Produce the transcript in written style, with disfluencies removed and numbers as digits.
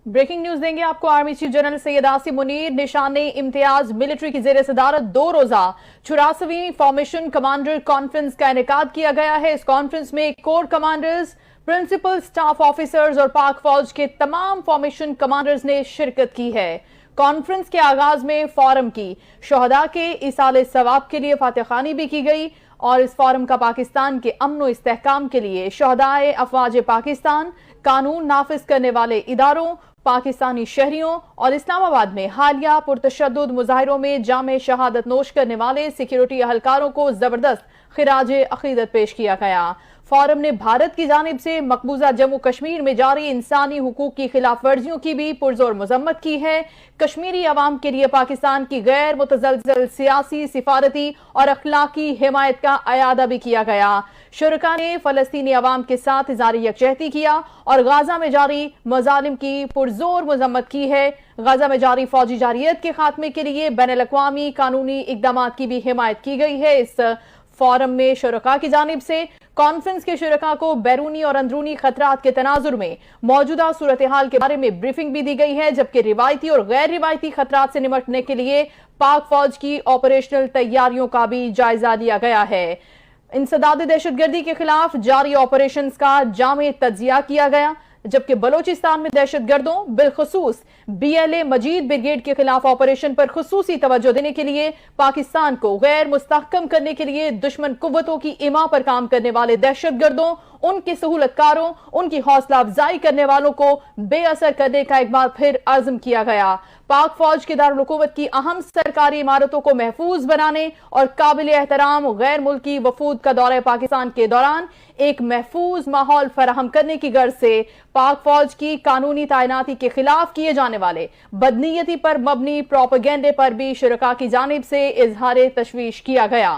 Breaking news देंगे आपको। Army chief general Syed Asim Munir निशान इम्तियाज मिलिट्री की जेर सदारत 2 रोजा 84वीं फॉर्मेशन कमांडर कॉन्फ्रेंस का इनेकाद किया गया है। इस कॉन्फ्रेंस में core commanders, principal staff officers और पाक फौज के तमाम फॉर्मेशन कमांडर्स ने शिरकत की है। कॉन्फ्रेंस के आगाज में फोरम की शोहदा के इसाले सवाब के लिए फातिहानी भी की गई और इस फोरम का पाकिस्तान के अमन व इस्तेहकाम के लिए शोहदाए अफवाज पाकिस्तान, कानून नाफिज करने वाले इदारों, पाकिस्तानी शहरियों और इस्लामाबाद में हालिया पुरतशद्दुद मुजाहिरों में जामे शहादत नोश करने वाले सिक्योरिटी अहलकारों को जबरदस्त खिराजे अकीदत पेश किया गया। फोरम ने भारत की जानिब से मकबूजा जम्मू कश्मीर में जारी इंसानी हुकूक की खिलाफ वर्जियों की भी पुरजोर मजम्मत की है। कश्मीरी अवाम के लिए पाकिस्तान की गैर मुतज़लज़ल सियासी, सिफारती और अखलाकी हिमायत का अयादा भी किया गया। शुरका ने फलस्तीनी अवाम के साथ इज़हार यकजहती किया और गाजा में जारी मजालिम की पुरजोर मजम्मत की है। गाजा में जारी फौजी जारियत के खात्मे के लिए बैनुल-अक़वामी कानूनी इक़दामात की भी हिमायत की गई है। इस फोरम में शुरका की जानिब से कॉन्फ्रेंस के शुरका को बैरूनी और अंदरूनी खतरात के तनाजुर में मौजूदा सूरत हाल के बारे में ब्रीफिंग भी दी गई है, जबकि रिवायती और गैर रिवायती खतरात से निपटने के लिए पाक फौज की ऑपरेशनल तैयारियों का भी जायजा लिया गया है। इंसदाद दहशतगर्दी के खिलाफ जारी ऑपरेशंस का जामे तज्जिया किया गया, जबकि बलोचिस्तान में दहशतगर्दों बिलखुसूस BLA मजीद ब्रिगेड के खिलाफ ऑपरेशन पर खुसूसी तवज्जो देने के लिए पाकिस्तान को गैर मुस्तहकम करने के लिए दुश्मन कुव्वतों की इमा पर काम करने वाले दहशतगर्दों, उनके सहूलतकारों, उनकी हौसला अफजाई करने वालों को बेअसर करने का एक बार फिर अज़्म किया गया। पाक फौज के दारुल हुकूमत की अहम सरकारी इमारतों को महफूज बनाने और काबिल एहतराम गैर मुल्की वफूद का दौरा पाकिस्तान के दौरान एक महफूज माहौल फराहम करने की गर्ज से पाक फौज की कानूनी तैनाती के खिलाफ किए जाने वाले बदनीयती पर मबनी प्रोपेगेंडे पर भी शुरका की जानिब से इजहार तशवीश किया गया।